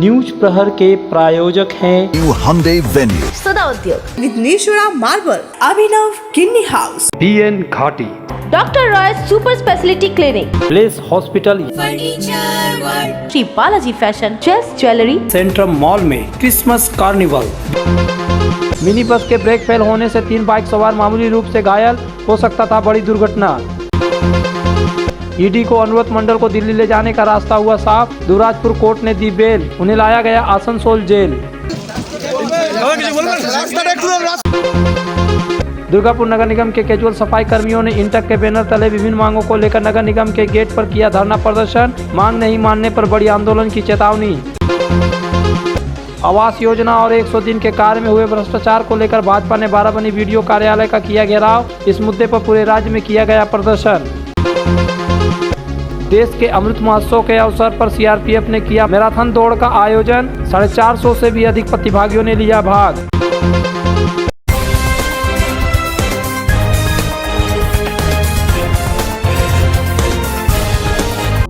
News प्रहर के प्रायोजक हैं न्यू हमदे वेन्यू, सदा उद्योग with Nishura Marble, Abhinav Kidney House, BN Ghati, doctor Roy super speciality clinic, place hospital, Shri Balaji fashion, chess jewellery, Centrum mall में क्रिसमस कार्निवल। मिनी बस के brake fail होने से 3 बाइक सवार मामूली रूप से घायल, हो सकता था बड़ी दुर्घटना। ईडी को अनुव्रत मंडल को दिल्ली ले जाने का रास्ता हुआ साफ, दुबराजपुर कोर्ट ने दी बेल, उन्हें लाया गया आसनसोल जेल। दुर्गापुर नगर निगम के कैजुअल सफाई कर्मियों ने इंटक के बैनर तले विभिन्न मांगों को लेकर नगर निगम के गेट पर किया धरना प्रदर्शन, मांग नहीं मानने पर बड़ी आंदोलन की चेतावनी। आवास योजना और 100 दिन के कार्य में हुए भ्रष्टाचार को लेकर भाजपा ने बाराबनी वीडियो कार्यालय का किया घेराव, इस मुद्दे पर पूरे राज्य में किया गया प्रदर्शन। देश के अमृत महोत्सव के अवसर पर सीआरपीएफ ने किया मैराथन दौड़ का आयोजन, 450 से भी अधिक प्रतिभागियों ने लिया भाग।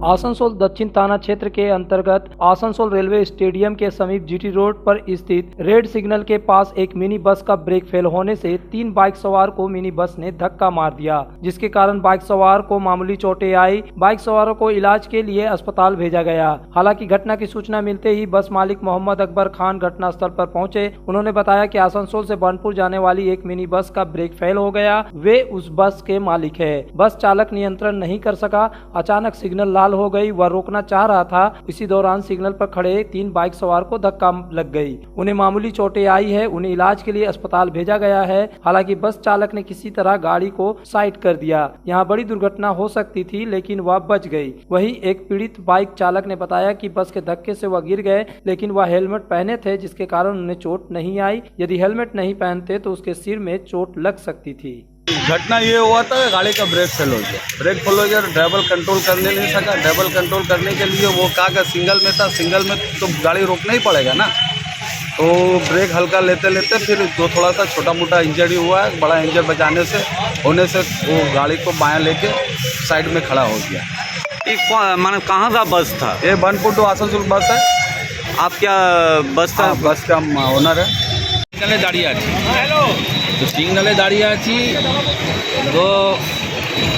आसनसोल दक्षिण थाना क्षेत्र के अंतर्गत आसनसोल रेलवे स्टेडियम के समीप जीटी रोड पर स्थित रेड सिग्नल के पास एक मिनी बस का ब्रेक फेल होने से 3 बाइक सवार को मिनी बस ने धक्का मार दिया, जिसके कारण बाइक सवार को मामूली चोटें आई। बाइक सवारों को इलाज के लिए अस्पताल भेजा गया। हालांकि घटना की सूचना मिलते ही बस मालिक मोहम्मद अकबर खान घटनास्थल पर पहुंचे। उन्होंने बताया कि आसनसोल से बनपुर जाने वाली एक मिनी बस का ब्रेक फेल हो गया, वे उस बस के मालिक है। बस चालक नियंत्रण नहीं कर सका, अचानक सिग्नल लाल हो गई, वह रोकना चाह रहा था। इसी दौरान सिग्नल पर खड़े 3 बाइक सवार को धक्का लग गई, उन्हें मामूली चोटें आई है, उन्हें इलाज के लिए अस्पताल भेजा गया है। हालांकि बस चालक ने किसी तरह गाड़ी को साइड कर दिया, यहां बड़ी दुर्घटना हो सकती थी लेकिन वह बच गई। वहीं एक पीड़ित बाइक चालक ने बताया कि बस के धक्के से वह गिर गए, लेकिन वह हेलमेट पहने थे, जिसके कारण उन्हें चोट नहीं आई। यदि हेलमेट नहीं पहनते तो उसके सिर में चोट लग सकती थी। घटना ये हुआ था, गाड़ी का ब्रेक फेल हो गया। ब्रेक फेल हो गया, ड्राइवर कंट्रोल करने नहीं सका। ड्राइवर कंट्रोल करने के लिए वो का सिंगल में था, सिंगल में तो गाड़ी रोकना ही पड़ेगा ना। तो ब्रेक हल्का लेते लेते फिर जो थोड़ा सा छोटा मोटा इंजरी हुआ है, बड़ा इंजर बचाने से होने से वो गाड़ी को बायां लेके साइड में खड़ा हो गया। माने कहाँ का बस था? ये बनपुर टू आसनसोल बस है। आप क्या बस था? बस का ओनर है। সিগনালে দাঁড়িয়ে আছি, তো সিগনালে দাঁড়িয়ে আছি, তো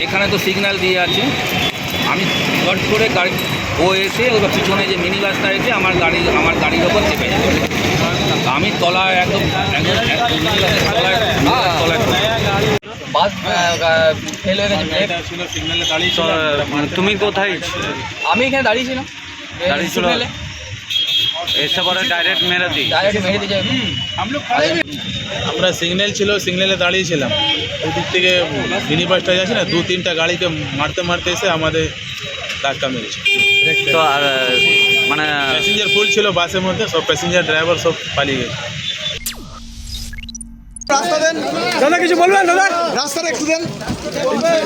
এখানে তো সিগন্যাল দিয়ে আছে। আমি চট করে গাড়ি ও এসে ওর পিছনে যে মিনি বাসটা এসে আমার গাড়ির ওপর চেপে যাবে। আমি তলায় একদম তলায় বাস ফেল হয়ে গেছে, ব্রেক ছিল, সিগন্যালে দাঁড়িয়ে। তুমি কোথায়? আমি এখানে দাঁড়িয়েছিলাম, দাঁড়িয়েছিল, এসে পরে ডাইরেক্ট মেরে দিই। আমরা সিগন্যাল ছিল, সিগন্যালে দাঁড়িয়েছিলাম। ওই দিক থেকে মিনি বাসটা যাচ্ছে না, 2-3টা গাড়িকে মারতে মারতে এসে আমাদের ধাক্কা মেরেছে। তো আর মানে প্যাসেঞ্জার ফুল ছিল বাসের মধ্যে, সব প্যাসেঞ্জার ড্রাইভার সব পালিয়ে গেছে। রাস্তা দেন দাদা, কিছু বলবেন দাদা? রাস্তাটা একটু দেন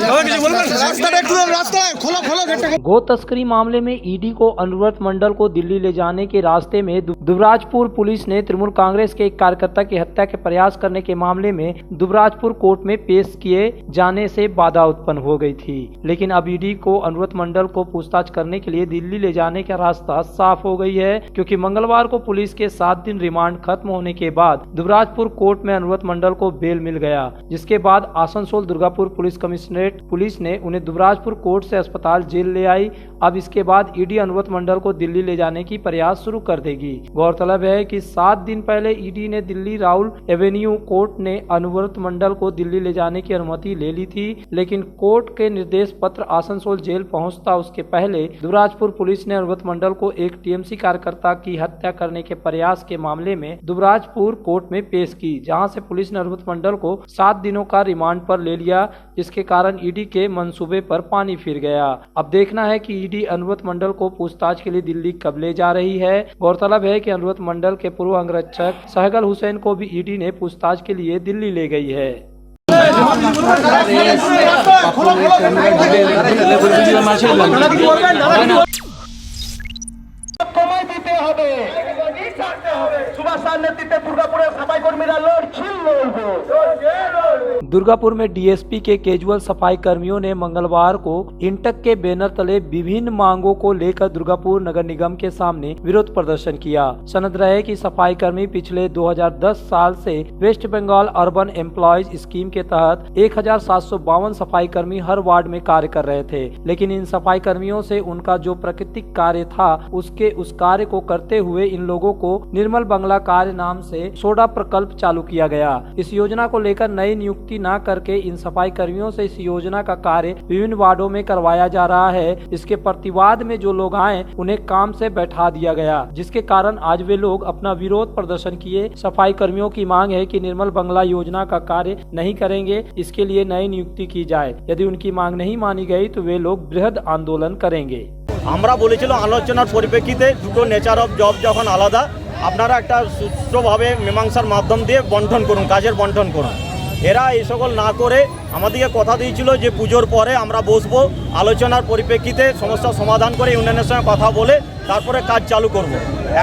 দাদা, কিছু বলবেন? রাস্তাটা একটু দেন, রাস্তা खोलो खोलो गेट। गो तस्करी मामले में ईडी को अनुव्रत मंडल को दिल्ली ले जाने के रास्ते में दुबराजपुर पुलिस ने तृणमूल कांग्रेस के एक कार्यकर्ता की हत्या के प्रयास करने के मामले में दुबराजपुर कोर्ट में पेश किए जाने से बाधा उत्पन्न हो गई थी। लेकिन अब ईडी को अनुव्रत मंडल को पूछताछ करने के लिए दिल्ली ले जाने का रास्ता साफ हो गई है, क्योंकि मंगलवार को पुलिस के 7 दिन रिमांड खत्म होने के बाद दुबराजपुर कोर्ट में अनुव्रत मंडल को बेल मिल गया, जिसके बाद Asansol Durgapur police commissionerate police ने उन्हें दुबराजपुर कोर्ट से अस्पताल जेल ले आई। अब इसके बाद ईडी अनुव्रत मंडल को दिल्ली ले जाने की प्रयास शुरू कर देगी। गौरतलब है कि 7 दिन पहले ईडी ने दिल्ली राहुल एवेन्यू कोर्ट ने अनुव्रत मंडल को दिल्ली ले जाने की अनुमति ले ली थी, लेकिन कोर्ट के निर्देश पत्र आसनसोल जेल पहुंचता उसके पहले दुबराजपुर पुलिस ने अनुव्रत मंडल को एक टीएमसी कार्यकर्ता की हत्या करने के प्रयास के मामले में दुबराजपुर कोर्ट में पेश की, जहां से पुलिस ने अनुव्रत मंडल को 7 दिनों का रिमांड पर ले लिया, जिसके कारण ईडी के मंसूबे पर पानी फिर गया। अब देखना है कि ईडी अनुव्रत मंडल को पूछताछ के लिए दिल्ली कब ले जा रही है। गौरतलब है कि अनुव्रत मंडल के पूर्व अंगरक्षक सहगल हुसैन को भी ईडी ने पूछताछ के लिए दिल्ली ले गई है। दुर्गापुर में डीएसपी के कैजुअल सफाई कर्मियों ने मंगलवार को इंटक के बैनर तले विभिन्न मांगों को लेकर दुर्गापुर नगर निगम के सामने विरोध प्रदर्शन किया। सनद रहे कि सफाई कर्मी पिछले 2010 साल से West Bengal urban employees scheme के तहत 1752 सफाई कर्मी हर वार्ड में कार्य कर रहे थे, लेकिन इन सफाई कर्मियों से उनका जो प्राकृतिक कार्य था उस कार्य को करते हुए इन लोगों को निर्मल बंगला कार्य नाम से सोडा प्रकल्प चालू किया गया। इस योजना को लेकर नई नियुक्ति न करके इन सफाई कर्मियों से इस योजना का कार्य विभिन्न वार्डों में करवाया जा रहा है। इसके प्रतिवाद में जो लोग आए उन्हें काम से बैठा दिया गया, जिसके कारण आज वे लोग अपना विरोध प्रदर्शन किए। सफाई कर्मियों की मांग है कि निर्मल बंगला योजना का कार्य नहीं करेंगे, इसके लिए नई नियुक्ति की जाए। यदि उनकी मांग नहीं मानी गई तो वे लोग बृहद आंदोलन करेंगे। আমরা বলেছিল আলোচনার পরিপ্রেক্ষিতে দুটো নেচার অফ জব যখন আলাদা আপনারা একটা সুষ্ঠুভাবে মীমাংসার মাধ্যম দিয়ে বন্টন করুন, কাজের বন্টন করুন। এরা এই সকল না করে আমাদেরকে কথা দিয়েছিল যে পুজোর পরে আমরা বসবো, আলোচনার পরিপ্রেক্ষিতে সমস্যা সমাধান করে ইউনিয়নের সঙ্গে কথা বলে তারপরে কাজ চালু করব।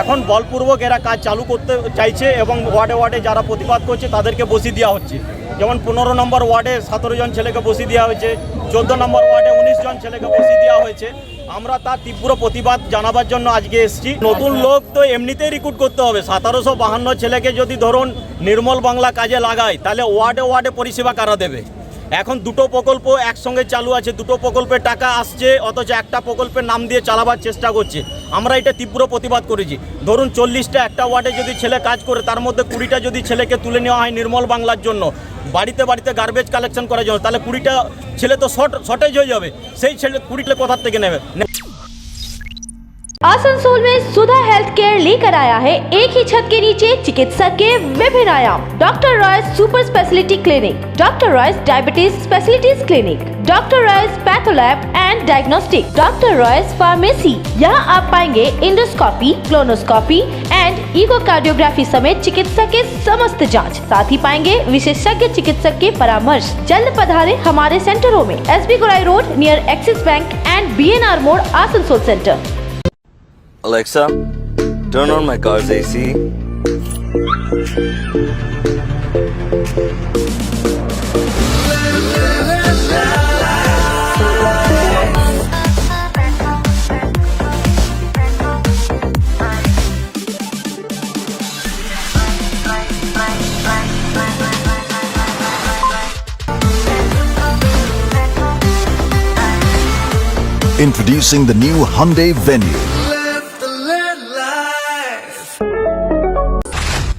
এখন বলপূর্বক এরা কাজ চালু করতে চাইছে এবং ওয়ার্ডে ওয়ার্ডে যারা প্রতিবাদ করছে তাদেরকে বসিয়ে দেওয়া হচ্ছে। যেমন 15 নম্বর ওয়ার্ডে 17 জন ছেলেকে বসিয়ে দেওয়া হয়েছে, 14 নম্বর ওয়ার্ডে 19 জন ছেলেকে বসিয়ে দেওয়া হয়েছে। আমরা তার তীব্র প্রতিবাদ জানাবার জন্য আজকে এসেছি। নতুন লোক তো এমনিতেই রিক্রুট করতে হবে। 1752 ছেলেকে যদি ধরুন নির্মল বাংলা কাজে লাগায় তাহলে ওয়ার্ডে ওয়ার্ডে পরিষেবা কারা দেবে? এখন দুটো প্রকল্প একসঙ্গে চালু আছে, দুটো প্রকল্পের টাকা আসছে, অথচ একটা প্রকল্পের নাম দিয়ে চালাবার চেষ্টা করছে। আমরা এটা তীব্র প্রতিবাদ করেছি। ধরুন 40টা একটা ওয়ার্ডে যদি ছেলে কাজ করে তার মধ্যে 20টা যদি ছেলেকে তুলে নেওয়া হয় নির্মল বাংলার জন্য, বাড়িতে বাড়িতে গার্বেজ কালেকশন করার জন্য, তাহলে 20টা ছেলে তো শর্টেজ হয়ে যাবে। সেই ছেলে 20টা কোথা থেকে নেবে? आसनसोल में सुधा हेल्थ केयर लेकर आया है एक ही छत के नीचे चिकित्सक के विभिन्न आयाम। Doctor Royce super speciality clinic, doctor Royce diabetes specialities clinic, doctor Royce patholab and diagnostic, doctor Royce pharmacy. यहाँ आप पाएंगे इंडोस्कोपी, क्लोनोस्कोपी एंड इकोकार्डियोग्राफी समेत चिकित्सा के समस्त जांच। साथ ही पाएंगे विशेषज्ञ चिकित्सक के परामर्श। जल्द पधारे हमारे सेंटरों में SB Gorai road near axis bank and BNR मोड़ Asansol centre. Alexa, turn on my car's AC. Introducing the new Hyundai Venue.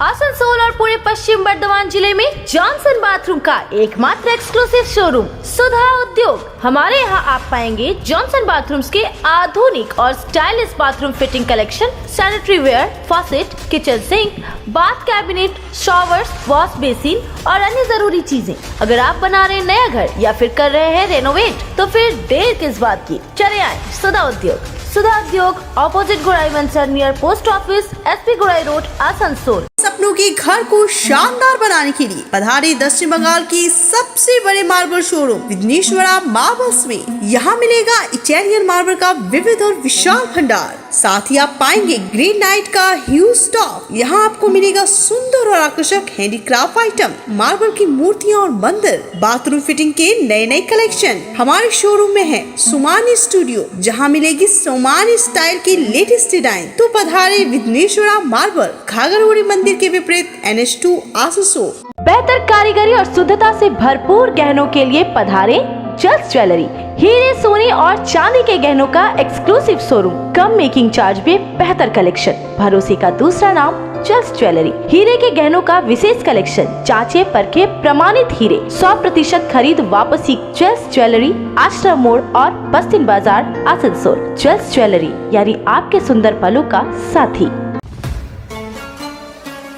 Asansol और पूरे पश्चिम बर्धमान जिले में जॉनसन बाथरूम का एकमात्र एक्सक्लूसिव शोरूम सुधा उद्योग। हमारे यहाँ आप पाएंगे जॉनसन बाथरूम्स के आधुनिक और stylish bathroom fitting collection, sanitary ware, faucet, kitchen sink, bath cabinet, showers, wash basin और अन्य जरूरी चीजें। अगर आप बना रहे नया घर या फिर कर रहे हैं रेनोवेट तो फिर देर किस बात की, चले आए सुधा उद्योग। सुधा उद्योग ऑपोजिट गोराई वंसर नियर पोस्ट ऑफिस, SP गोराई रोड, आसनसोल। सपनों के घर को शानदार बनाने के लिए पधारे दक्षिण बंगाल की सबसे बड़े मार्बल शोरूम विघ्नेश्वरा मार्बल्स में। यहाँ मिलेगा इटालियन मार्बल का विविध और विशाल भंडार। साथ ही आप पाएंगे ग्रेनाइट का ह्यूज स्टॉक। यहाँ आपको मिलेगा सुंदर और आकर्षक हैंडीक्राफ्ट आइटम, मार्बल की मूर्तियाँ और मंदिर, बाथरूम फिटिंग के नए नए कलेक्शन। हमारे शोरूम में है सुमानी स्टूडियो, जहाँ मिलेगी सोमानी स्टाइल की लेटेस्ट डिजाइन। तो पधारे विघ्नेश्वरा मार्बल, घाघरगुड़ी मंदिर के विपरीत NH2 आसनसोल। बेहतर कारीगरी और शुद्धता से भरपूर गहनों के लिए पधारे जल्द ज्वेलरी। हीरे, सोने और चांदी के गहनों का एक्सक्लूसिव शोरूम, कम मेकिंग चार्ज में बेहतर कलेक्शन। भरोसे का दूसरा नाम जल्द ज्वेलरी। हीरे के गहनों का विशेष कलेक्शन, जांचे परखे प्रमाणित हीरे, 100% खरीद वापसी। जल्द ज्वेलरी, आश्रम मोड़ और बस्तिन बाजार, आसनसोल। जल्द ज्वेलरी यानी आपके सुंदर पलों का साथी।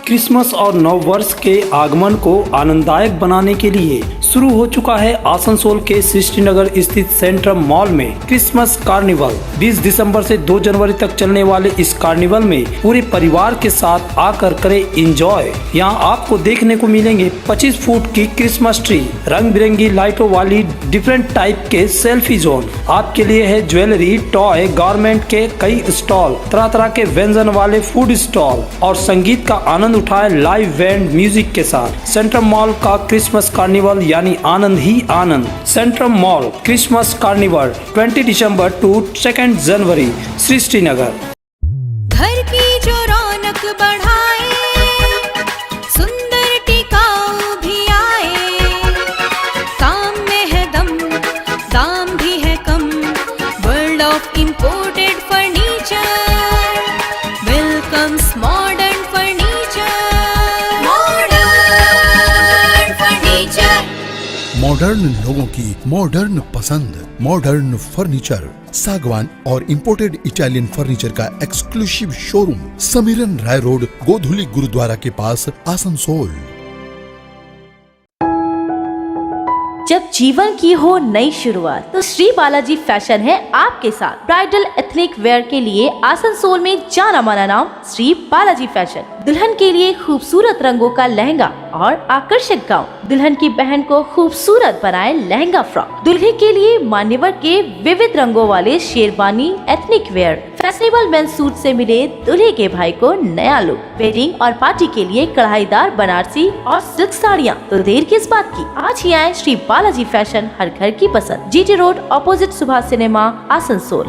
क्रिसमस और नव वर्ष के आगमन को आनंददायक बनाने के लिए शुरू हो चुका है आसनसोल के सृष्टिनगर स्थित सेंट्रम मॉल में क्रिसमस कार्निवल। 20 दिसंबर से 2 जनवरी तक चलने वाले इस कार्निवल में पूरे परिवार के साथ आकर करें एंजॉय। यहाँ आपको देखने को मिलेंगे 25 फुट की क्रिसमस ट्री, रंग बिरंगी लाइटों वाली डिफरेंट टाइप के सेल्फी जोन। आपके लिए है ज्वेलरी, टॉय, गारमेंट के कई स्टॉल, तरह तरह के व्यंजन वाले फूड स्टॉल और संगीत का आनंद उठाए लाइव बैंड म्यूजिक के साथ। सेंट्रम मॉल का क्रिसमस कार्निवल यानी आनंद ही आनंद। सेंट्रम मॉल क्रिसमस कार्निवल 20 दिसंबर टू 2 जनवरी, श्रीनगर। घर की जो रौनक बढ़ाए, सुंदर टिकाऊ भी आए, काम में है दम, दाम भी है कम, world of imported furniture, welcomes modern furniture, modern furniture. Modern लोगों की मॉडर्न पसंद, मॉडर्न फर्नीचर, सागवान और इंपोर्टेड इटालियन फर्नीचर का exclusive showroom, Samiran Roy road, Godhuli Gurudwara के पास, आसनसोल। जब जीवन की हो नई शुरुआत तो श्री बालाजी फैशन है आपके साथ। ब्राइडल एथनिक वेयर के लिए आसनसोल में जाना माना नाम श्री बालाजी फैशन। दुल्हन के लिए खूबसूरत रंगों का लहंगा और आकर्षक गाउन, दुल्हन की बहन को खूबसूरत बनाए लहंगा फ्रॉक, दुल्हे के लिए मान्यवर के विविध रंगों वाले sherwani ethnic wear, fashionable men's suit से मिले दूल्हे के भाई को नया लुक, वेडिंग और पार्टी के लिए कढ़ाईदार बनारसी और सिल्क साड़ियाँ। तो देर किस बात की, आज ही आए श्री बालाजी फैशन, हर घर की पसंद, GT road opposite Subhash cinema, Asansol.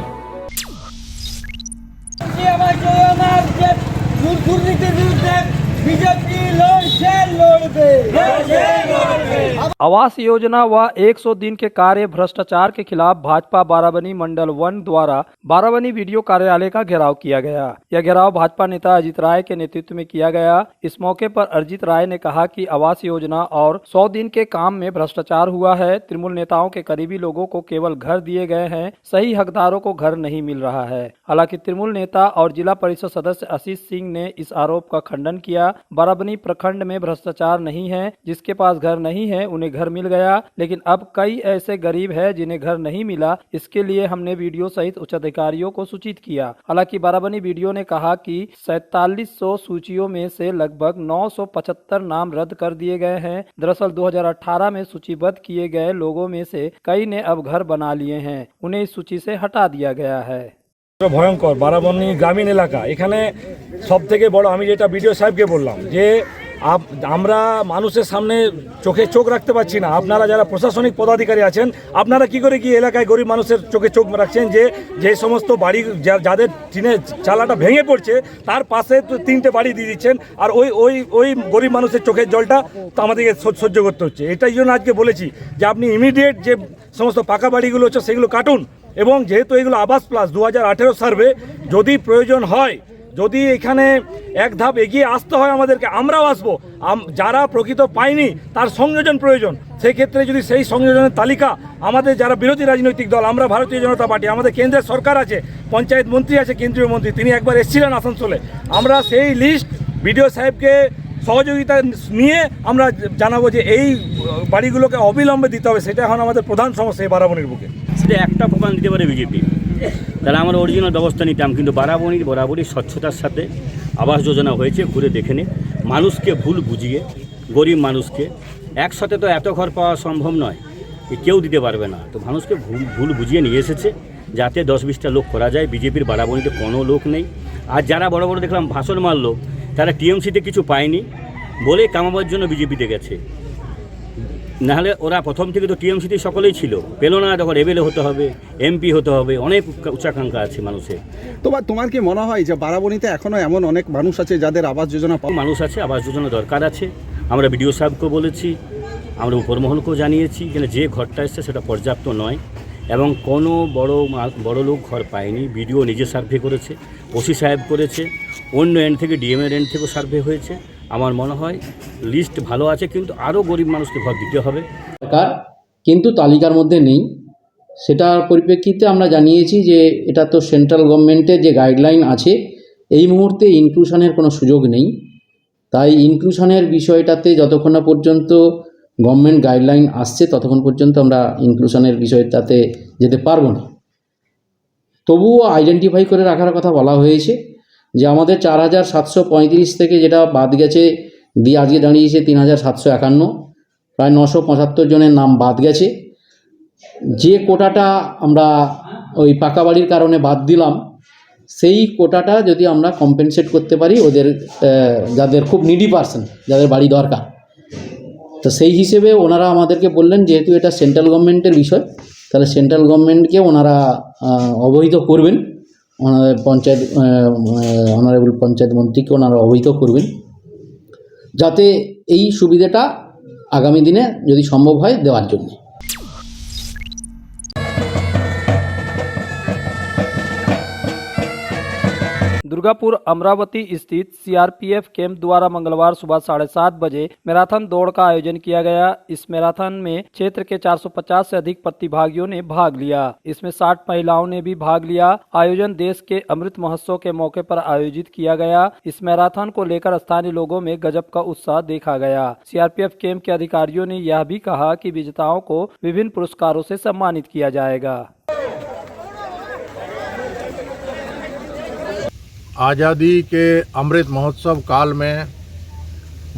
Awas Yojana व 100 दिन के कार्य भ्रष्टाचार के खिलाफ भाजपा बाराबनी मंडल 1 द्वारा बाराबनी वीडियो कार्यालय का घेराव किया गया। यह घेराव भाजपा नेता अजित राय के नेतृत्व में किया गया। इस मौके पर अजित राय ने कहा कि आवास योजना और 100 दिन के काम में भ्रष्टाचार हुआ है। तृणमूल नेताओं के करीबी लोगों को केवल घर दिए गए हैं, सही हकदारों को घर नहीं मिल रहा है। हालांकि तृणमूल नेता और जिला परिषद सदस्य आशीष सिंह ने इस आरोप का खंडन किया। बाराबनी प्रखंड में भ्रष्टाचार नहीं है, जिसके पास घर नहीं है उन्हें घर मिल गया, लेकिन अब कई ऐसे गरीब हैं जिन्हें घर नहीं मिला। इसके लिए हमने वीडियो सहित उच्च अधिकारियों को सूचित किया। हालांकि बाराबनी वीडियो ने कहा कि 4700 सूचियों में से लगभग 975 नाम रद्द कर दिए गए हैं। दरअसल 2018 में सूचीबद्ध किए गए लोगों में से कई ने अब घर बना लिए हैं, उन्हें इस सूची से हटा दिया गया है। ভয়ঙ্কর বারাবনী গ্রামীণ এলাকা, এখানে সব থেকে বড় আমি যেটা বিডিও সাহেবকে বললাম যে আমরা মানুষের সামনে চোখে চোখ রাখতে পারছি না। আপনারা যারা প্রশাসনিক পদাধিকারী আছেন, আপনারা কি করে কি এলাকায় গরিব মানুষের চোখে চোখ রাখছেন যে সমস্ত বাড়ি যাদের টিনের চালাটা ভেঙে পড়ছে তার পাশে 3টে বাড়ি দিয়ে দিচ্ছেন, আর ওই গরিব মানুষের চোখের জলটা তো আমাদেরকে সহ্য করতে হচ্ছে। এটাই জন্য আজকে বলেছি যে আপনি ইমিডিয়েট যে সমস্ত পাকা বাড়িগুলো হচ্ছে সেগুলো কাটুন, এবং যেহেতু এগুলো আবাস প্লাস 2018 সার্ভে, যদি প্রয়োজন হয়, যদি এখানে এক ধাপ এগিয়ে আসতে হয় আমাদেরকে, আমরাও আসবো। যারা প্রকৃত পায়নি তার সংযোজন প্রয়োজন, সেক্ষেত্রে যদি সেই সংযোজনের তালিকা আমাদের যারা বিরোধী রাজনৈতিক দল, আমরা ভারতীয় জনতা পার্টি, আমাদের কেন্দ্রের সরকার আছে, পঞ্চায়েত মন্ত্রী আছে, কেন্দ্রীয় মন্ত্রী, তিনি একবার এসেছিলেন আসানসোলে, আমরা সেই লিস্ট বিডিও সাহেবকে সহযোগিতা নিয়ে আমরা জানাবো যে এই বাড়িগুলোকে অবিলম্বে দিতে হবে। সেটা এখন আমাদের প্রধান সমস্যা এই বারাবণীর বুকে। সেটা একটা প্রমাণ দিতে পারে বিজেপি, তাহলে আমরা অরিজিনাল ব্যবস্থা নিতাম। কিন্তু বরাবরই স্বচ্ছতার সাথে আবাস যোজনা হয়েছে, ঘুরে দেখে নে, মানুষকে ভুল বুঝিয়ে, গরিব মানুষকে একসাথে তো এত ঘর পাওয়া সম্ভব নয়, কেউ দিতে পারবে না, তো মানুষকে ভুল বুঝিয়ে নিয়ে এসেছে যাতে 10-20টা লোক করা যায়। বিজেপির বারাবণীতে কোনো লোক নেই। আর যারা বড় বড় দেখলাম ভাষণ মারলো, তারা টিএমসিতে কিছু পায়নি বলে কামাবার জন্য বিজেপিতে গেছে, নাহলে ওরা প্রথম থেকে তো টিএমসিতে সকলেই ছিল, পেল না, তখন এমএলএ হতে হবে, এমপি হতে হবে, অনেক উচ্চাকাঙ্ক্ষা আছে মানুষের। তোমার কি মনে হয় যে বারাবণীতে এখনো এমন অনেক মানুষ আছে যাদের আবাস যোজনা মানুষ আছে, আবাস যোজনা দরকার আছে। আমরা বিডিও সাহেবকেও বলেছি, আমরা উপরমহলকেও জানিয়েছি যে ঘরটা এসছে সেটা পর্যাপ্ত নয়, এবং কোনো বড় লোক ঘর পায়নি। বিডিও নিজে সার্ভে করেছে, ওসি সাহেব করেছে, অন্য এন্ড থেকে ডিএমের এন্ড থেকেও সার্ভে হয়েছে। আমার মনে হয় লিস্ট ভালো আছে, কিন্তু আরও গরিব মানুষকে ঘর দিতে হবে। সরকার কিন্তু তালিকার মধ্যে নেই, সেটার পরিপ্রেক্ষিতে আমরা জানিয়েছি যে এটা তো সেন্ট্রাল গভর্নমেন্টের যে গাইডলাইন আছে, এই মুহূর্তে ইনক্লুশনের কোনো সুযোগ নেই। তাই ইনক্লুশনের বিষয়টাতে যতক্ষণ না পর্যন্ত গভর্নমেন্ট গাইডলাইন আসছে ততক্ষণ পর্যন্ত আমরা ইনক্লুশনের বিষয়টাতে যেতে পারবো না। তবুও আইডেন্টিফাই করে রাখার কথা বলা হয়েছে যে আমাদের 4735 থেকে যেটা বাদ গেছে দিয়ে আজকে দাঁড়িয়েছে 3751, প্রায় 975 জনের নাম বাদ গেছে। যে কোটাটা আমরা ওই পাকা বাড়ির কারণে বাদ দিলাম, সেই কোটাটা যদি আমরা কম্পেনসেট করতে পারি ওদের যাদের খুব নিডি পারসন, যাদের বাড়ি দরকার, তো সেই হিসেবে ওনারা আমাদেরকে বললেন যেহেতু এটা সেন্ট্রাল গভর্নমেন্টের বিষয়, তাহলে সেন্ট্রাল গভর্নমেন্টকে ওনারা অবহিত করবেন, ওনাদের পঞ্চায়েত অনারেবল পঞ্চায়েত মন্ত্রীকে ওনারা অবহিত করবেন, যাতে এই সুবিধাটা আগামী দিনে যদি সম্ভব হয় দেওয়ার জন্য। दुर्गापुर अमरावती स्थित सीआरपीएफ कैंप द्वारा मंगलवार सुबह 7:30 बजे मैराथन दौड़ का आयोजन किया गया। इस मैराथन में क्षेत्र के 450 से अधिक प्रतिभागियों ने भाग लिया। इसमें 60 महिलाओं ने भी भाग लिया। आयोजन देश के अमृत महोत्सव के मौके पर आयोजित किया गया। इस मैराथन को लेकर स्थानीय लोगों में गजब का उत्साह देखा गया। सीआरपीएफ कैंप के अधिकारियों ने यह भी कहा कि विजेताओं को विभिन्न पुरस्कारों से सम्मानित किया जाएगा। आज़ादी के अमृत महोत्सव काल में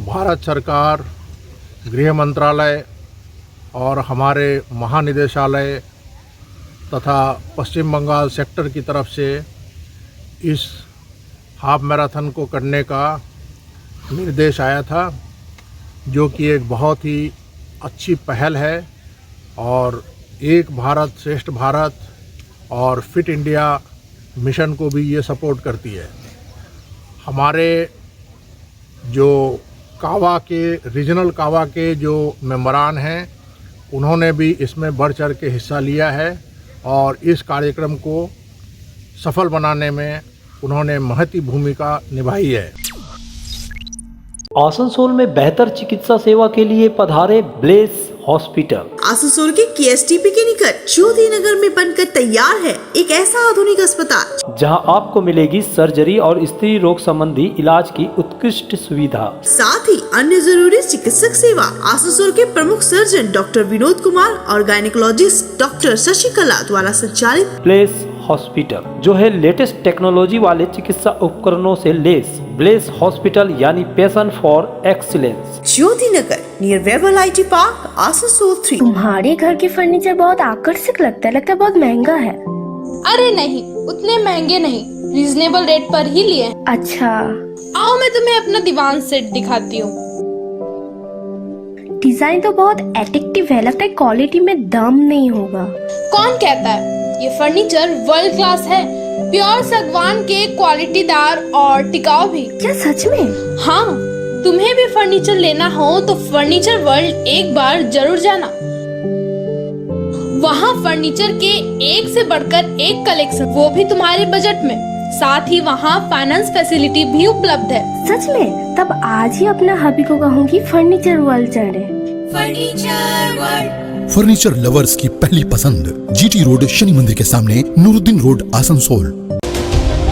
भारत सरकार, गृह मंत्रालय और हमारे महानिदेशालय तथा पश्चिम बंगाल सेक्टर की तरफ से इस हाफ मैराथन को करने का निर्देश आया था, जो कि एक बहुत ही अच्छी पहल है और एक भारत श्रेष्ठ भारत और फिट इंडिया मिशन को भी ये सपोर्ट करती है। हमारे जो कावा के रीजनल कावा के जो मेंबरान हैं, उन्होंने भी इसमें बढ़ चढ़ के हिस्सा लिया है और इस कार्यक्रम को सफल बनाने में उन्होंने महती भूमिका निभाई है। आसनसोल में बेहतर चिकित्सा सेवा के लिए पधारे ब्लेस हॉस्पिटल। आसनसोल के KSTP के निकट ज्योति नगर में बनकर तैयार है एक ऐसा आधुनिक अस्पताल, जहां आपको मिलेगी सर्जरी और स्त्री रोग संबंधी इलाज की उत्कृष्ट सुविधा, साथ ही अन्य जरूरी चिकित्सक सेवा। आसनसोल के प्रमुख सर्जन डॉक्टर विनोद कुमार और गायनेकोलॉजिस्ट डॉक्टर शशिकला द्वारा संचालित ब्लेस हॉस्पिटल, जो है लेटेस्ट टेक्नोलॉजी वाले चिकित्सा उपकरणों से लेस। ब्लेस हॉस्पिटल यानी passion for excellence, Jyoti Nagar near Webel IT park, Asansol 3। तुम्हारे घर के फर्नीचर बहुत आकर्षक लगता है बहुत महंगा है। अरे नहीं, उतने महंगे नहीं, रीजनेबल रेट पर ही लिए। अच्छा, आओ मैं तुम्हें अपना दीवान सेट दिखाती हूँ। डिजाइन तो बहुत एट्रैक्टिव है, लगता है क्वालिटी में दम नहीं होगा। कौन कहता है? ये फर्नीचर वर्ल्ड क्लास है, प्योर सागवान के, क्वालिटीदार और टिकाऊ भी। क्या सच में? हाँ, तुम्हें भी फर्नीचर लेना हो तो फर्नीचर वर्ल्ड एक बार जरूर जाना। वहाँ फर्नीचर के एक से बढ़कर एक कलेक्शन, वो भी तुम्हारे बजट में। साथ ही वहाँ फाइनेंस फैसिलिटी भी उपलब्ध है। सच में? तब आज ही अपना हबी को कहूँगी फर्नीचर वर्ल्ड चढ़े। फर्नीचर लवर्स की पहली पसंद, GT रोड, शनि मंदिर के सामने, नूरुद्दीन रोड, आसनसोल।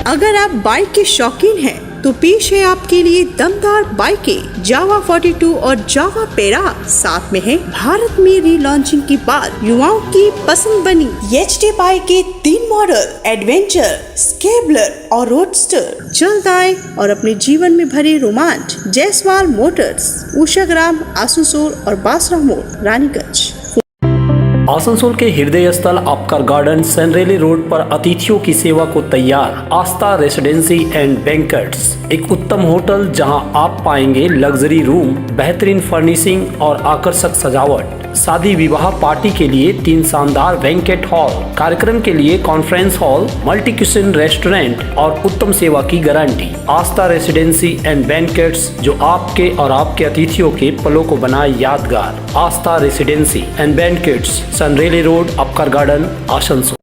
अगर आप बाइक के शौकीन हैं तो पेश है आपके लिए दमदार बाइकें जावा 42 और जावा पेरा। साथ में है भारत में रीलॉन्चिंग के बाद युवाओं की पसंद बनी HD बाइक के 3 मॉडल, एडवेंचर, स्केबलर और रोडस्टर। जल्द आए और अपने जीवन में भरे रोमांच। जयसवाल मोटर्स, उषाग्राम, आसनसोल और बासरा मोड़, रानीगंज। आसनसोल के हृदय स्थल आपकर गार्डन सनरेली रोड पर अतिथियों की सेवा को तैयार आस्था रेसिडेंसी एंड बैंक्वेट्स, एक उत्तम होटल जहां आप पाएंगे लग्जरी रूम, बेहतरीन फर्निशिंग और आकर्षक सजावट। शादी विवाह पार्टी के लिए 3 शानदार बैंकेट हॉल, कार्यक्रम के लिए conference hall, multi kitchen restaurant और उत्तम सेवा की guarantee. Aastha residency and banquets, जो आपके और आपके अतिथियों के पलों को बनाए यादगार। Aastha residency and banquets, Senraleigh road, Upkar garden, Asansol.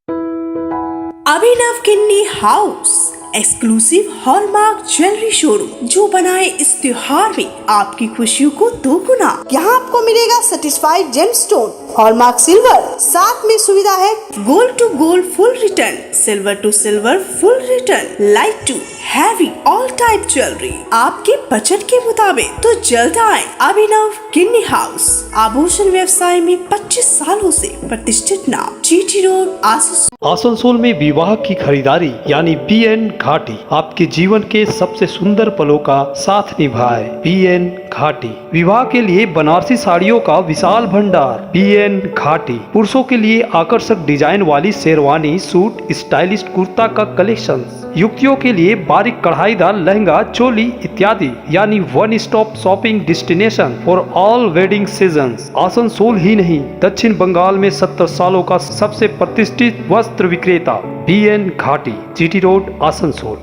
Abhinav Kinni house, exclusive hallmark jewellery showroom, जो बनाए इस त्योहार में आपकी खुशियों को दोगुना। यहाँ आपको मिलेगा सर्टिफाइड जेमस्टोन, हॉलमार्क सिल्वर, साथ में सुविधा है gold to gold full return, silver to silver full return, light to heavy all type jewellery आपके बजट के मुताबिक। तो जल्द आए अभिनव किन्नी हाउस, आभूषण व्यवसाय में 25 सालों से प्रतिष्ठित नाम, GT रोड, आसनसोल। आसनसोल में विवाह की खरीदारी यानी BN घाटी आपके जीवन के सबसे सुंदर पलों का साथ निभाए। BN घाटी। विवाह के लिए बनारसी साड़ियों का विशाल भंडार। बीएन घाटी। पुरुषों के लिए आकर्षक डिजाइन वाली शेरवानी, सूट, स्टाइलिश कुर्ता का कलेक्शन। युवतियों के लिए बारीक कढ़ाईदार लहंगा, चोली इत्यादि, यानी one stop shopping destination for all wedding seasons. Asansol ही नहीं, दक्षिण बंगाल में 70 सालों का सबसे प्रतिष्ठित वस्त्र विक्रेता बीएन घाटी, जीटी रोड, आसनसोल।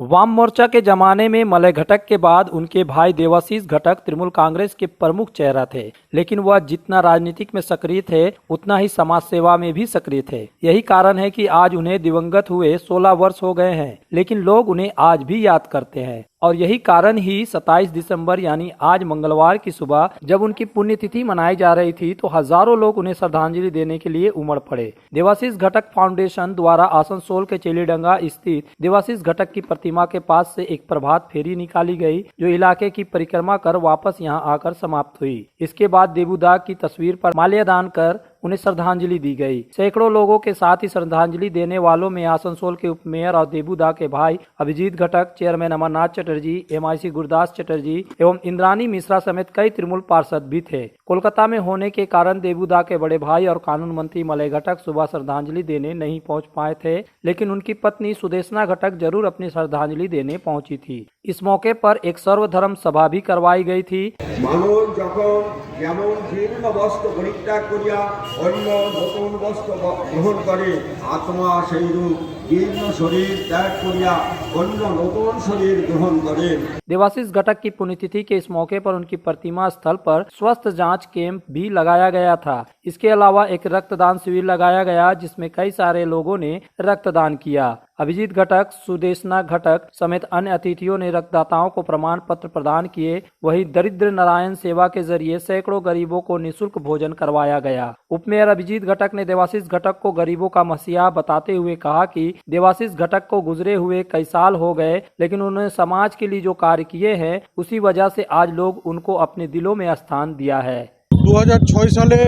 वाम मोर्चा के जमाने में मलय घटक के बाद उनके भाई देवाशीष घटक तृणमूल कांग्रेस के प्रमुख चेहरा थे, लेकिन वह जितना राजनीतिक में सक्रिय थे उतना ही समाज सेवा में भी सक्रिय थे। यही कारण है कि आज उन्हें दिवंगत हुए 16 वर्ष हो गए हैं, लेकिन लोग उन्हें आज भी याद करते हैं। और यही कारण ही 27 दिसंबर यानी आज मंगलवार की सुबह जब उनकी पुण्यतिथि मनाई जा रही थी तो हजारों लोग उन्हें श्रद्धांजलि देने के लिए उमड़ पड़े। देवाशीष घटक फाउंडेशन द्वारा आसनसोल के चेलीडंगा स्थित देवाशीष घटक की प्रतिमा के पास से एक प्रभात फेरी निकाली गई, जो इलाके की परिक्रमा कर वापस यहां आकर समाप्त हुई। इसके बाद देबूदा की तस्वीर पर माल्यादान कर उन्हें श्रद्धांजलि दी गई। सैकड़ों लोगों के साथ ही श्रद्धांजलि देने वालों में आसनसोल के उपमेयर और देबूदा के भाई अभिजीत घटक, चेयरमैन अमरनाथ चटर्जी, एमआईसी गुरदास चटर्जी एवं इंद्रानी मिश्रा समेत कई तृणमूल पार्षद भी थे। कोलकाता में होने के कारण देबूदा के बड़े भाई और कानून मंत्री मलय घटक सुबह श्रद्धांजलि देने नहीं पहुंच पाए थे, लेकिन उनकी पत्नी सुदेशना घटक जरूर अपनी श्रद्धांजलि देने पहुंची थी। इस मौके पर एक सर्वधर्म सभा भी करवाई गई थी। মানুষ যখন যেমন জীর্ণ বস্ত্র পরিত্যাগ করিয়া অন্য নতুন বস্ত্র গ্রহণ করে, আত্মা সেইরূপ জীর্ণ শরীর ত্যাগ করিয়া অন্য নতুন শরীর গ্রহণ করে। देवाशीष घटक की पुण्यतिथि के इस मौके पर उनकी प्रतिमा स्थल पर स्वास्थ्य जांच कैंप भी लगाया गया था। इसके अलावा एक रक्तदान शिविर लगाया गया, जिसमें कई सारे लोगों ने रक्तदान किया। अभिजीत घटक, सुदेशना घटक समेत अन्य अतिथियों ने रक्तदाताओं को प्रमाण पत्र प्रदान किए। वहीं दरिद्र नारायण सेवा के जरिए सैकड़ों गरीबों को निःशुल्क भोजन करवाया गया। उपमेयर अभिजीत घटक ने देवाशीष घटक को गरीबों का मसीहा बताते हुए कहा कि देवाशीष घटक को गुजरे हुए कई साल हो गए, लेकिन उन्होंने समाज के लिए जो कार्य किए हैं उसी वजह से आज लोग उनको अपने दिलों में स्थान दिया है। 2006 সালে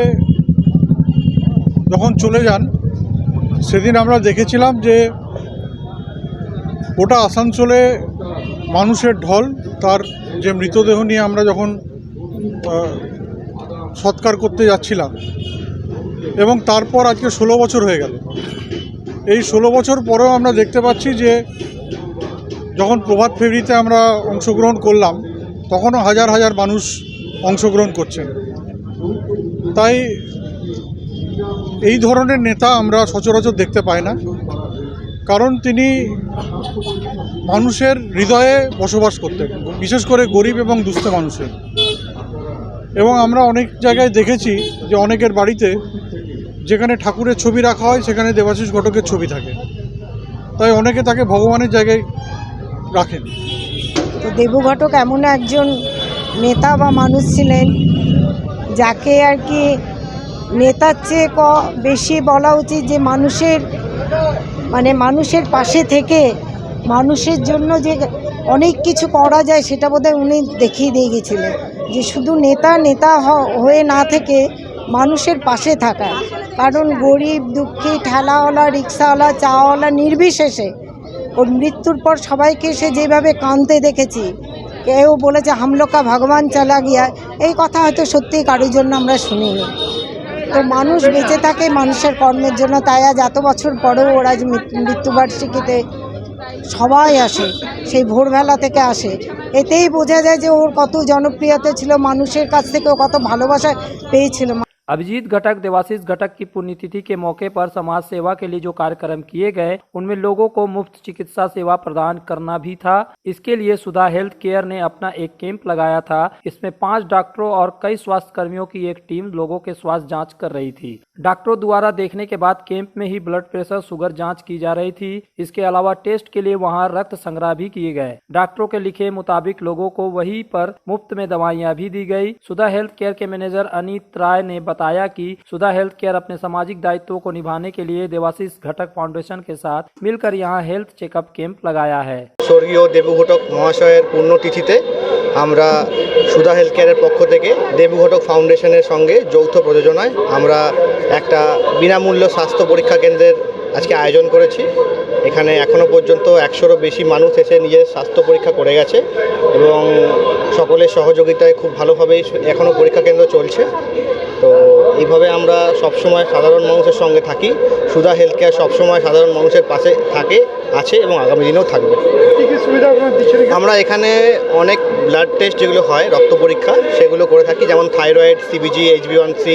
যখন চলে যান সেদিন আমরা দেখেছিলাম যে গোটা আসানসোলে মানুষের ঢল। তার যে মৃতদেহ নিয়ে আমরা যখন সৎকার করতে যাচ্ছিলাম, এবং তারপর আজকে 16 বছর হয়ে গেল। এই 16 বছর পরেও আমরা দেখতে পাচ্ছি যে যখন প্রভাত ফেরিতে আমরা অংশগ্রহণ করলাম তখনও হাজার হাজার মানুষ অংশগ্রহণ করছেন। তাই এই ধরনের নেতা আমরা সচরাচর দেখতে পাই না, কারণ তিনি মানুষের হৃদয়ে বসবাস করতেন, বিশেষ করে গরিব এবং দুস্থ মানুষের। এবং আমরা অনেক জায়গায় দেখেছি যে অনেকের বাড়িতে যেখানে ঠাকুরের ছবি রাখা হয় সেখানে দেবাশিস ঘটকের ছবি থাকে, তাই অনেকে তাকে ভগবানের জায়গায় রাখেন। তো দেবু ঘটক এমন একজন নেতা বা মানুষ ছিলেন যাকে আর কি নেতার চেয়ে বেশি বলা উচিত যে মানুষের পাশে থেকে মানুষের জন্য যে অনেক কিছু করা যায় সেটা বোধহয় উনি দেখিয়ে দিয়ে গেছিলেন, যে শুধু নেতা হয়ে না থেকে মানুষের পাশে থাকা। কারণ গরিব দুঃখী, ঠেলাওয়ালা, রিক্সাওয়ালা, চাওয়ালা নির্বিশেষে ওর মৃত্যুর পর সবাইকে সে যেভাবে কাঁদতে দেখেছি, কেউ বলেছে হামলোকা ভগবান চালা গিয়া, এই কথা হয়তো সত্যিই কারোর জন্য আমরা শুনিনি। তো মানুষ বেঁচে থাকে মানুষের কর্মের জন্য, তাই আজ এত বছর পরেও ওরা আজ মৃত্যুবার্ষিকীতে সবাই আসে, সেই ভোরবেলা থেকে আসে। এতেই বোঝা যায় যে ওর কত জনপ্রিয়তা ছিল, মানুষের কাছ থেকে ও কত ভালোবাসা পেয়েছিল। अभिजीत घटक, देवाशीष घटक की पुण्यतिथि के मौके पर समाज सेवा के लिए जो कार्यक्रम किए गए उनमें लोगों को मुफ्त चिकित्सा सेवा प्रदान करना भी था। इसके लिए सुधा हेल्थ केयर ने अपना एक कैंप लगाया था। इसमें 5 डॉक्टरों और कई स्वास्थ्य कर्मियों की एक टीम लोगों के स्वास्थ्य जांच कर रही थी। डॉक्टरों द्वारा देखने के बाद कैंप में ही ब्लड प्रेशर, शुगर जाँच की जा रही थी। इसके अलावा टेस्ट के लिए वहाँ रक्त संग्रह भी किए गए। डॉक्टरों के लिखे मुताबिक लोगों को वहीं पर मुफ्त में दवाइयाँ भी दी गई। सुधा हेल्थ केयर के मैनेजर अनीत राय ने बताया कि सुधा हेल्थ केयर अपने सामाजिक दायित्वों को निभाने के लिए देवाशीष घटक फाउंडेशन के साथ मिलकर यहाँ हेल्थ चेकअप कैंप लगाया है। स्वर्गीय देबू घटक महाशয়ের পুণ্যতিথিতে আমরা সুধা হেলথ কেয়ারের পক্ষ থেকে দেবু ঘটক ফাউন্ডেশনের সঙ্গে যৌথ প্রযোজনায় আমরা একটা বিনামূল্য স্বাস্থ্য পরীক্ষা কেন্দ্রের আজকে আয়োজন করেছি। এখানে এখনও পর্যন্ত 100-রও বেশি মানুষ এসে নিজের স্বাস্থ্য পরীক্ষা করে গেছে এবং সকলের সহযোগিতায় খুব ভালোভাবেই এখনও পরীক্ষা কেন্দ্র চলছে। তো এইভাবে আমরা সবসময় সাধারণ মানুষের সঙ্গে থাকি। সুধা হেলথ কেয়ার সবসময় সাধারণ মানুষের পাশে আছে এবং আগামী দিনেও থাকবে। আমরা এখানে অনেক ব্লাড টেস্ট যেগুলো হয়, রক্ত পরীক্ষা, সেগুলো করে থাকি, যেমন থাইরয়েড, সিবিজি, HbA1c।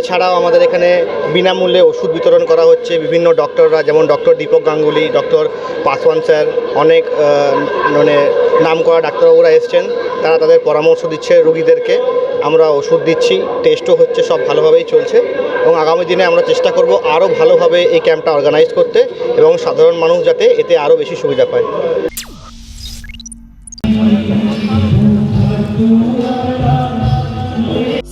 এছাড়াও আমাদের এখানে বিনামূল্যে ওষুধ বিতরণ করা হচ্ছে। বিভিন্ন ডক্টররা, যেমন doctor Dipak Ganguly, doctor Paswan sir, অনেক মানে নামকরা ডাক্তারবাবুরা এসছেন, তারা তাদের পরামর্শ দিচ্ছে রোগীদেরকে। আমরা ওষুধ দিচ্ছি, টেস্টও হচ্ছে, সব ভালোভাবেই চলছে এবং আগামী দিনে আমরা চেষ্টা করব আরও ভালোভাবে এই ক্যাম্পটা অর্গানাইজ করতে এবং সাধারণ মানুষ যাতে এতে আরও বেশি সুবিধা পায়।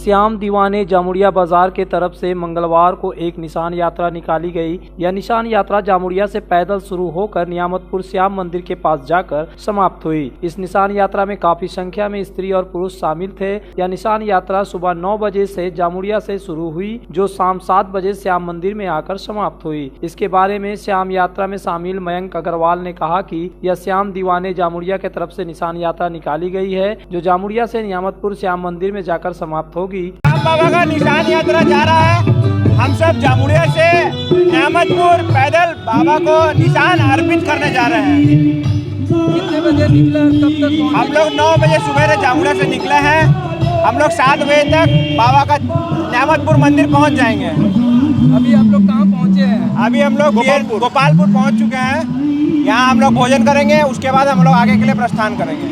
श्याम दीवाने जामुड़िया बाजार के तरफ से मंगलवार को एक निशान यात्रा निकाली गई। यह निशान यात्रा जामुड़िया से पैदल शुरू होकर नियामतपुर श्याम मंदिर के पास जाकर समाप्त हुई। इस निशान यात्रा में काफी संख्या में स्त्री और पुरुष शामिल थे। यह निशान यात्रा सुबह 9 बजे से जामुड़िया से शुरू हुई, जो शाम 7 बजे श्याम मंदिर में आकर समाप्त हुई। इसके बारे में श्याम यात्रा में शामिल मयंक अग्रवाल ने कहा कि यह श्याम दीवाने जामुड़िया के तरफ से निशान यात्रा निकाली गई है, जो जामुड़िया से नियामतपुर श्याम मंदिर में जाकर समाप्त होगी। श्याम बाबा का निशान यात्रा जा रहा है। हम सब जामुड़िया से नियामतपुर पैदल बाबा को निशान अर्पित करने जा रहे हैं। कितने बजे निकला, कब तक? हम लोग 9 बजे सुबह जामुड़िया से निकले हैं। हम लोग 7 बजे तक बाबा का नियामतपुर मंदिर पहुंच जाएंगे। अभी आप लोग कहाँ पहुँचे हैं? अभी हम लोग गोपालपुर पहुँच चुके हैं। यहाँ हम लोग भोजन करेंगे, उसके बाद हम लोग आगे के लिए प्रस्थान करेंगे।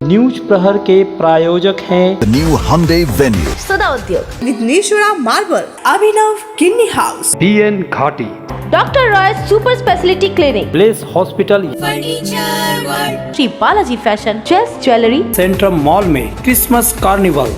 न्यूज प्रहर के प्रायोजक हैं new Hyundai Venue, Sudha Udyog, Vighneshwara marble, Abhinav Kinni house, BN Ghati, doctor Roy super speciality clinic, place hospital, furniture world, Shri Balaji fashion, chess jewellery, Centrum mall में क्रिसमस कार्निवल।